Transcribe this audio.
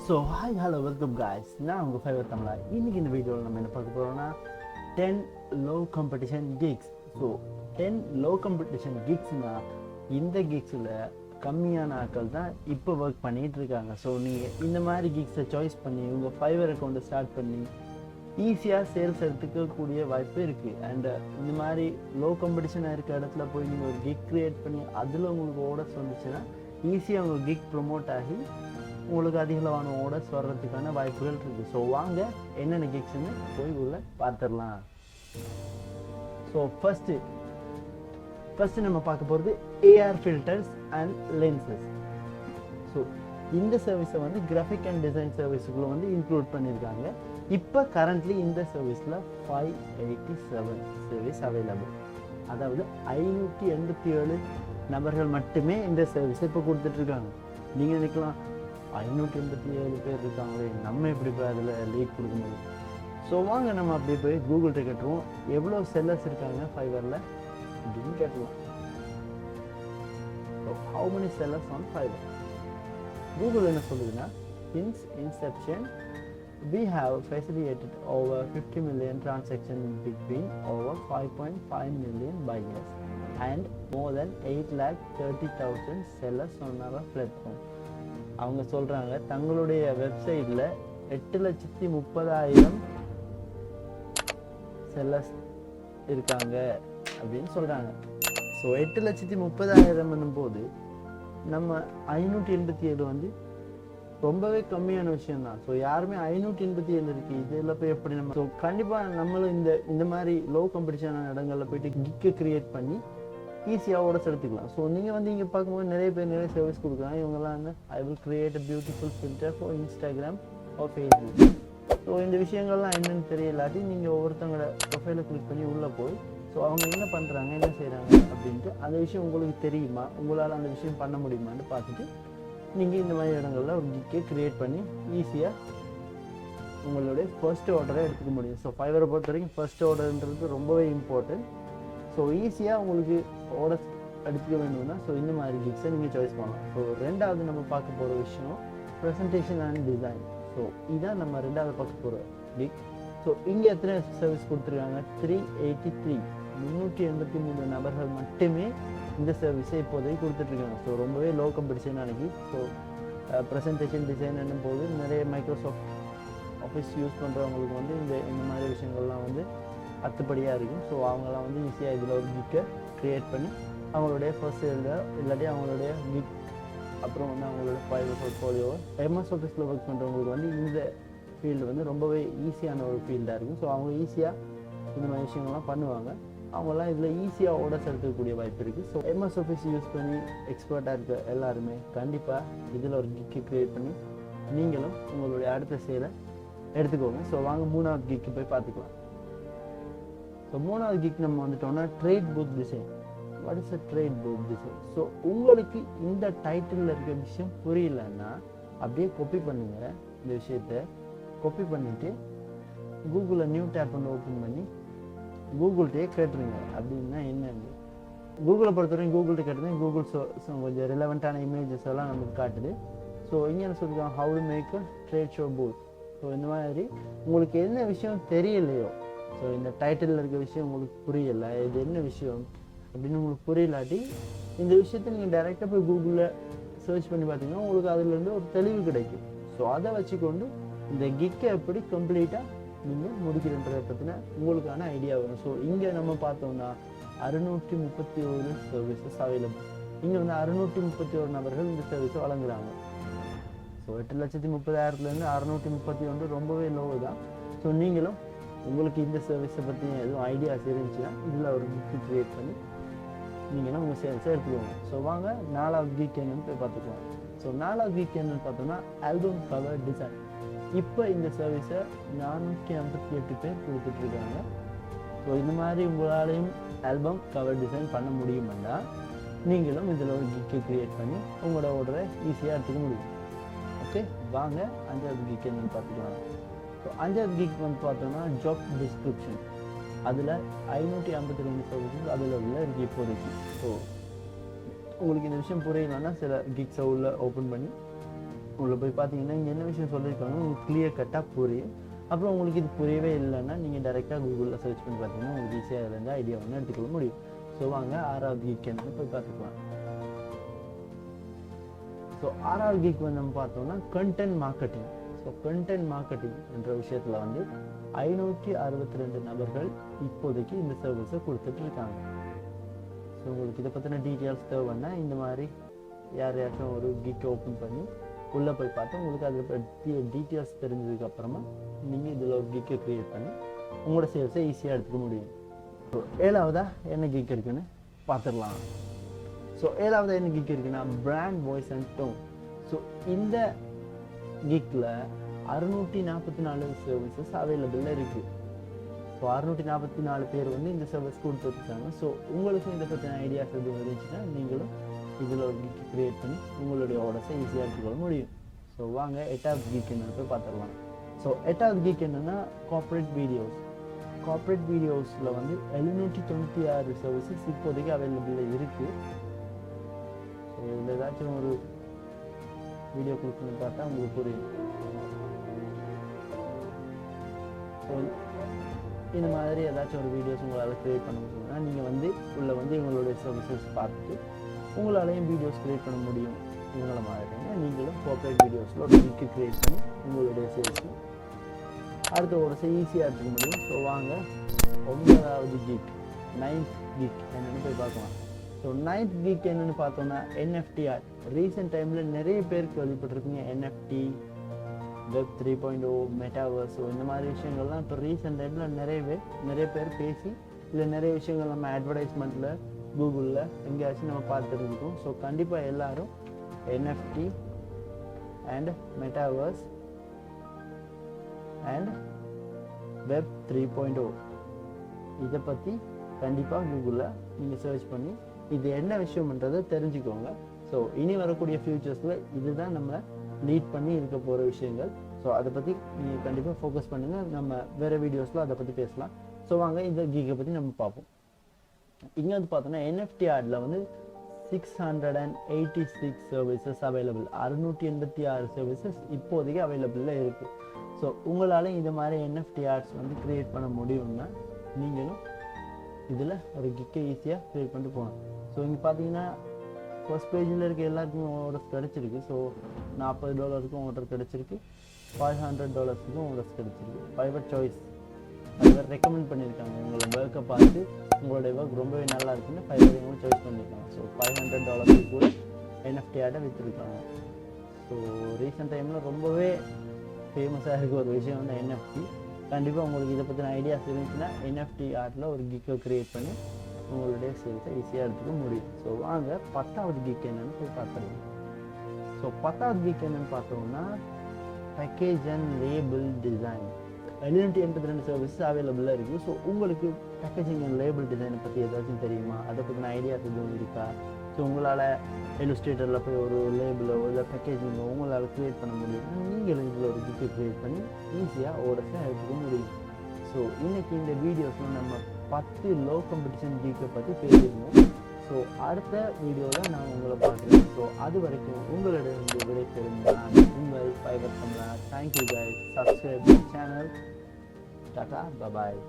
So hi hello welcome guys, நான் உங்கள் Fiverr தமிழா. இன்றைக்கி இந்த வீடியோவில் நம்ம என்ன பார்க்க போகிறோம்னா 10 low competition gigs. So 10 low competition கிக்ஸ்னால் இந்த கிக்ஸில் கம்மியான ஆட்கள் தான் இப்போ ஒர்க் பண்ணிகிட்டு இருக்காங்க. ஸோ நீங்கள் இந்த மாதிரி கிக்ஸை சாய்ஸ் பண்ணி உங்கள் ஃபைவர் அக்கௌண்ட்டை ஸ்டார்ட் பண்ணி ஈஸியாக சேல்ஸ் எடுத்துக்கக்கூடிய வாய்ப்பு இருக்குது. அண்டு இந்த மாதிரி லோ காம்படிஷனாக இருக்க இடத்துல போய் நீங்கள் ஒரு கிக் க்ரியேட் பண்ணி அதில் உங்களுக்கு ஆர்டர்ஸ் வந்துச்சுன்னா ஈஸியாக உங்கள் கிக் ப்ரொமோட் ஆகி உங்களுக்கு அதிகளவான ஆர்டர்ஸ் வர்றதுக்கான வாய்ப்புகள் இருக்குது. ஸோ வாங்க என்னென்ன கிக்ஸ்ன்னு போய் உள்ள பார்த்துடலாம். ஸோ ஃபஸ்ட்டு நம்ம பார்க்க போகிறது AR filters and lenses. So இந்த சர்வீஸை வந்து கிராஃபிக் அண்ட் டிசைன் சர்வீஸுக்குள்ளே வந்து இன்க்ளூட் பண்ணியிருக்காங்க. இப்போ கரண்ட்லி இந்த சர்வீஸில் 587 சர்வீஸ் அவைலபிள். அதாவது 587 நபர்கள் மட்டுமே இந்த சர்வீஸை இப்போ கொடுத்துட்ருக்காங்க. நீங்கள் நினைக்கலாம் 587 பேர் இருக்காங்களே, நம்ம எப்படி போய் அதில் லீட் கொடுக்க முடியும்? ஸோ வாங்க நம்ம அப்படியே போய் கூகுள்கிட்ட கேட்டுருவோம் எவ்வளோ செல்லர்ஸ் இருக்காங்க ஃபைவரில் அப்படின்னு கேட்டுருவோம். So how many sellers on Fiverr? Google என்ன சொல்லுதுன்னா, since Inception we have facilitated over 50 million transactions between over 5.5 million buyers and more than 8,30,000 sellers on our platform. அவங்க சொல்கிறாங்க தங்களுடைய வெப்சைட்டில் 8,30,000 செல்லர்ஸ் இருக்காங்க அப்படின்னு சொல்கிறாங்க. ஸோ 8,30,000 போது நம்ம 587 வந்து ரொம்பவே கம்மியான விஷயம்தான். ஸோ யாருமே 587 இருக்குது, இதில் போய் எப்படி நம்ம ஸோ கண்டிப்பாக நம்மளும் இந்த மாதிரி லோ காம்படிஷனான இடங்களில் போயிட்டு கிக்கை க்ரியேட் பண்ணி ஈஸியாக ஆர்டர்ஸ் எடுத்துக்கலாம். ஸோ நீங்கள் வந்து இங்கே பார்க்கும்போது நிறைய பேர் நிறைய சர்வீஸ் கொடுக்குறாங்க. இவங்கெல்லாம் வந்து I will create a beautiful filter for Instagram R Facebook. So இந்த விஷயங்கள்லாம் என்னென்னு தெரியலாட்டி நீங்கள் ஒவ்வொருத்தங்களோட ப்ரொஃபைலை கிளிக் பண்ணி உள்ளே போய் ஸோ அவங்க என்ன பண்ணுறாங்க என்ன செய்கிறாங்க அப்படின்ட்டு அந்த விஷயம் உங்களுக்கு தெரியுமா, உங்களால் அந்த விஷயம் பண்ண முடியுமான்னு பார்த்துட்டு நீங்கள் இந்த மாதிரி இடங்களில் ஒரு கிக்கை க்ரியேட் பண்ணி ஈஸியாக உங்களுடைய ஃபர்ஸ்ட் ஆர்டரை எடுத்துக்க முடியும். ஸோ ஃபைவரை பொறுத்த வரைக்கும் ஃபர்ஸ்ட் ஆர்டர்ன்றது ரொம்பவே இம்பார்ட்டன்ட். ஸோ ஈஸியாக உங்களுக்கு ஆர்டர்ஸ் எடுத்துக்க வேணும்னா ஸோ இந்த மாதிரி கிக்ஸை நீங்கள் சாய்ஸ் பண்ணலாம். ஸோ ரெண்டாவது நம்ம பார்க்க போகிற விஷயம் ப்ரெசன்டேஷன் அண்ட் டிசைன். ஸோ இதான் நம்ம ரெண்டாவது பார்க்க போகிற கிக். ஸோ இங்கே எத்தனை சர்வீஸ் கொடுத்துருக்காங்க? 383 நபர்கள் மட்டுமே இந்த சர்வீஸை இப்போதைக்கு கொடுத்துட்ருக்காங்க. ஸோ ரொம்பவே லோ காம்படிஷன் அன்றைக்கி. ஸோ ப்ரெசன்டேஷன் டிசைன் என்னும் போது நிறைய மைக்ரோசாஃப்ட் ஆஃபீஸ் யூஸ் பண்ணுறவங்களுக்கு வந்து இந்த மாதிரி விஷயங்கள்லாம் வந்து அத்துப்படியாக இருக்கும். ஸோ அவங்களாம் வந்து ஈஸியாக இதில் ஒரு கிக்கை க்ரியேட் பண்ணி அவங்களுடைய ஃபர்ஸ்ட் இல்லாட்டி அவங்களுடைய கிக் அப்புறம் வந்து அவங்களோட ஃபைவர் போர்ட்ஃபோலியோ எம்எஸ் ஆஃபீஸில் ஒர்க் பண்ணுறவங்களுக்கு வந்து இந்த ஃபீல்டு வந்து ரொம்பவே ஈஸியான ஒரு ஃபீல்டாக இருக்கும். ஸோ அவங்க ஈஸியாக இந்த மாதிரி விஷயங்கள்லாம் பண்ணுவாங்க. அவங்களாம் இதில் ஈஸியாக ஆர்டர்ஸ் எடுக்கக்கூடிய வாய்ப்பு இருக்குது. ஸோ எம்எஸ் ஆஃபீஸ் யூஸ் பண்ணி எக்ஸ்பர்ட்டாக இருக்க எல்லாருமே கண்டிப்பாக இதில் ஒரு கிக்கை க்ரியேட் பண்ணி நீங்களும் உங்களுடைய அடுத்த சேலை எடுத்துக்கோங்க. ஸோ வாங்க மூணாவது கிக்கு போய் பார்த்துக்கலாம். ஸோ மூணாவது கிக் நம்ம வந்துட்டோம்னா trade book design. What is a trade book design? So உங்களுக்கு இந்த டைட்டிலில் இருக்க விஷயம் புரியலன்னா அப்படியே காப்பி பண்ணுங்கள். இந்த விஷயத்தை காப்பி பண்ணிவிட்டு கூகுளில் நியூ டேப் வந்து ஓப்பன் பண்ணி கூகுள்கிட்டே கேட்டுருங்க. அப்படின்னா என்னன்னு கூகுளை பொறுத்தவரைக்கும் கூகுள்கிட்ட கேட்டுருந்தேன். கூகுள் கொஞ்சம் ரிலவெண்ட்டான இமேஜஸ் எல்லாம் நமக்கு காட்டுது. ஸோ இங்கே என்ன சொல்லியிருக்காங்க, how to make a trade show booth. So இந்த மாதிரி உங்களுக்கு என்ன விஷயம் தெரியலையோ, ஸோ இந்த டைட்டிலில் இருக்க விஷயம் உங்களுக்கு புரியலை, இது என்ன விஷயம் அப்படின்னு உங்களுக்கு புரியலாட்டி இந்த விஷயத்தை நீங்கள் டைரெக்டாக போய் கூகுளில் சர்ச் பண்ணி பார்த்தீங்கன்னா உங்களுக்கு அதுலேருந்து ஒரு தெளிவு கிடைக்கும். ஸோ அதை வச்சுக்கொண்டு இந்த கிக்கை எப்படி கம்ப்ளீட்டாக நீங்கள் முடிக்கிறன்றதை பற்றின உங்களுக்கான ஐடியா வரும். ஸோ இங்கே நம்ம பார்த்தோம்னா 631 சர்வீசஸ் அவைலபிள். இங்கே வந்து 631 நபர்கள் இந்த சர்வீஸை வழங்குறாங்க. ஸோ 8,30,000 631 ரொம்பவே லோவு தான். ஸோ நீங்களும் உங்களுக்கு இந்த சர்வீஸை பற்றி எதுவும் ஐடியாஸ் இருந்துச்சுன்னா இதில் ஒரு கிக் க்ரியேட் பண்ணி நீங்களும் உங்கள் சேல்ஸை எடுத்துக்கோங்க. ஸோ வாங்க நாலாவது கிக் என்னன்னு போய் பார்த்துக்கலாம். ஸோ நாலாவது கிக் என்னன்னு பார்த்தோம்னா ஆல்பம் கவர் டிசைன். இப்போ இந்த சர்வீஸை 458 பேர் கொடுத்துட்ருக்காங்க. ஸோ இந்த மாதிரி உங்களாலையும் ஆல்பம் கவர் டிசைன் பண்ண முடியுமெண்டா நீங்களும் இதில் ஒரு கிக்கை க்ரியேட் பண்ணி உங்களோட ஆர்டரை ஈஸியாக எடுத்துக்க முடியும். ஓகே, வாங்க அஞ்சாவது கிக் என்னன்னு பார்த்துக்கலாம். ஸோ அஞ்சாவது கிக் வந்து பார்த்தோம்னா ஜாப் டிஸ்கிரிப்ஷன். அதில் 552 சர்வீசஸ் அதில் உள்ள இருக்குது இப்போதைக்கு. ஸோ உங்களுக்கு இந்த விஷயம் புரியலன்னா சில கிக்ஸை உள்ள ஓப்பன் பண்ணி உள்ளே போய் பார்த்தீங்கன்னா இங்கே என்ன விஷயம் சொல்லியிருக்காங்க உங்களுக்கு கிளியர் கட்டாக புரியும். அப்புறம் உங்களுக்கு இது புரியவே இல்லைன்னா நீங்கள் டைரெக்டாக கூகுளில் சர்ச் பண்ணி பார்த்தீங்கன்னா உங்களுக்கு ஈஸியாக அதுலேருந்து ஐடியா ஒன்று எடுத்துக்கொள்ள முடியும். ஸோ வாங்க 6வது கீக் என்னன்னு போய் பார்த்துக்கலாம். ஸோ 6வது கீக் வந்து நம்ம பார்த்தோம்னா content marketing. So content marketing என்ற விஷயத்தில் வந்து 562 நபர்கள் இப்போதைக்கு இந்த சர்வீஸை கொடுத்துட்டு இருக்காங்க. ஸோ உங்களுக்கு இதை பற்றின டீட்டெயில்ஸ் தேவைன்னா இந்த மாதிரி யாரையாச்சும் ஒரு கீக்கை ஓப்பன் பண்ணி உள்ளே போய் பார்த்து உங்களுக்கு அதை பற்றி டீட்டெயில்ஸ் தெரிஞ்சதுக்கப்புறமா நீங்கள் இதில் ஒரு கீக்கை க்ரியேட் பண்ணி உங்களோட சேல்ஸை ஈஸியாக எடுத்துக்க முடியும். ஸோ 7வதாக என்ன கீக் இருக்குன்னு பார்த்துடலாம். ஸோ 7வது என்ன கீக் இருக்குன்னா brand voice and tone. So இந்த கீக்கில் 644 சர்வீசஸ் அவைலபிளாக இருக்குது. ஸோ 644 பேர் வந்து இந்த சர்வீஸ் கொடுத்துருக்காங்க. ஸோ உங்களுக்கும் இதை பற்றின ஐடியாஸ் எதுவும் இருந்துச்சுன்னா நீங்களும் இதில் ஒரு கீக் க்ரியேட் பண்ணி உங்களுடைய ஆர்டர்ஸை ஈஸியாக எடுத்துக்கொள்ள முடியும். ஸோ வாங்க 8வது கீக் என்னன்னு போய் பார்த்துடலாம். ஸோ 8வது கீக் என்னென்னா கார்ப்பரேட் வீடியோஸ். கார்ப்பரேட் வீடியோஸில் வந்து 796 சர்வீசஸ் இப்போதைக்கு அவைலபிளாக இருக்குது. ஸோ இதில் ஏதாச்சும் ஒரு வீடியோ கொடுக்கணும்னு பார்த்தா உங்களுக்கு புரியும். ஸோ இந்த மாதிரி ஏதாச்சும் ஒரு வீடியோஸ் உங்களால் க்ரியேட் பண்ண முடியும்னா நீங்கள் வந்து உள்ளே வந்து இவங்களுடைய சர்வீசஸ் பார்த்துட்டு உங்களாலையும் வீடியோஸ் க்ரியேட் பண்ண முடியும். இவங்கள மாதிரிங்க நீங்களும் கார்ப்பரேட் வீடியோஸில் ஒரு கீக்கு க்ரியேட் பண்ணி உங்களுடைய சேல்ஸு அடுத்த ஓடஸை ஈஸியாக எடுத்துக்க முடியும். ஸோ வாங்க 9வது கீக் 9th கீக் என்னென்னு போய் பார்க்கலாம். ஸோ 9th கீக் என்னென்னு பார்த்தோன்னா NFT ஆர்ட். ரீசெண்ட் டைமில் நிறைய பேருக்கு கேள்விப்பட்டிருக்கீங்க NFT, வெப் 3.0, மெட்டாவர்ஸ். ஸோ இந்த மாதிரி விஷயங்கள்லாம் இப்போ ரீசெண்ட் டைமில் நிறைய பேர் பேசி இல்லை நிறைய விஷயங்கள் நம்ம அட்வர்டைஸ்மெண்ட்டில் கூகுளில் எங்கேயாச்சும் நம்ம பார்த்துருக்கோம். ஸோ கண்டிப்பாக எல்லோரும் NFT and metaverse and web 3.0 இதை பற்றி கண்டிப்பாக கூகுளில் நீங்கள் சர்ச் பண்ணி இது என்ன விஷயம்ன்றதை தெரிஞ்சுக்கோங்க. ஸோ இனி வரக்கூடிய ஃபியூச்சர்ஸில் இதுதான் நம்மளை லீட் பண்ணி இருக்க போகிற விஷயங்கள். ஸோ அதை பற்றி நீங்கள் கண்டிப்பாக ஃபோக்கஸ் பண்ணுங்கள். நம்ம வேறு வீடியோஸில் அதை பற்றி பேசலாம். ஸோ வாங்க இந்த கீக்கை பற்றி நம்ம பார்ப்போம். இங்கே வந்து பார்த்தோன்னா NFT ஆர்டில் வந்து 686 சர்வீசஸ் அவைலபிள். 686 சர்வீசஸ் இப்போதைக்கு அவைலபிளாக இருக்குது. ஸோ உங்களால் இந்த மாதிரி NFT ஆர்ட்ஸ் வந்து க்ரியேட் பண்ண முடியும்னா நீங்களும் இதில் ஒரு கிக்கை ஈஸியாக க்ரியேட் பண்ணிட்டு போகலாம். ஸோ இங்கே பார்த்தீங்கன்னா ஃபர்ஸ்ட் பேஜில் இருக்க எல்லாருக்குமே ஆர்டர்ஸ் கிடச்சிருக்கு. ஸோ $40 ஆர்டர் கிடச்சிருக்கு, $500 ஆர்டர்ஸ் கிடச்சிருக்கு. Fiverr சாய்ஸ் அதை ரெக்கமெண்ட் பண்ணியிருக்காங்க. உங்களோட ஒர்க்கை பார்த்து உங்களுடைய ஒர்க் ரொம்பவே நல்லா இருக்குன்னு Fiverr சாய்ஸ் பண்ணியிருக்காங்க. ஸோ $500 கூட NFT ஆர்டை விற்றுருக்காங்க. ஸோ ரீசெண்ட் டைமில் ரொம்பவே ஃபேமஸாக இருக்க ஒரு விஷயம் வந்து NFT. கண்டிப்பாக உங்களுக்கு இதை பற்றின ஐடியாஸ் இருந்துச்சுன்னா NFT ஆர்ட்டில் ஒரு கிக்கை க்ரியேட் பண்ணி உங்களுடைய சேல்ஸை ஈஸியாக எடுத்துக்க முடியும். ஸோ வாங்க 10வது கீக் என்னென்னு போய் பார்த்துருவோம். ஸோ 10வது கீக் என்னென்னு பார்த்தோம்னா package and label design. 782 services அவைலபிளாக இருக்குது. ஸோ உங்களுக்கு பேக்கேஜிங் அண்ட் லேபிள் டிசைனை பற்றி ஏதாச்சும் தெரியுமா? அதை பற்றின ஐடியாஸ் எதுவும் இருக்கா? ஸோ உங்களால் இல்லுஸ்ட்ரேட்டரில் போய் ஒரு லேபிளோ இல்லை பேக்கேஜிங்கோ உங்களால் க்ரியேட் பண்ண முடியும். நீங்களும் இதில் ஒரு கிக்கை க்ரியேட் பண்ணி ஈஸியாக ஓடஸை எடுத்துக்க முடியும். ஸோ இன்றைக்கி இந்த வீடியோஸில் நம்ம 10 லோ காம்படிஷன் கீக்கை பற்றி பேசியிருந்தோம். ஸோ அடுத்த வீடியோவில் நான் உங்களை பார்க்குறேன். ஸோ அது வரைக்கும் உங்களிடம் விடை பெறும் நான் உங்கள் Fiverr Tamizha. Thank you guys. Subscribe my channel. Tata, bye bye.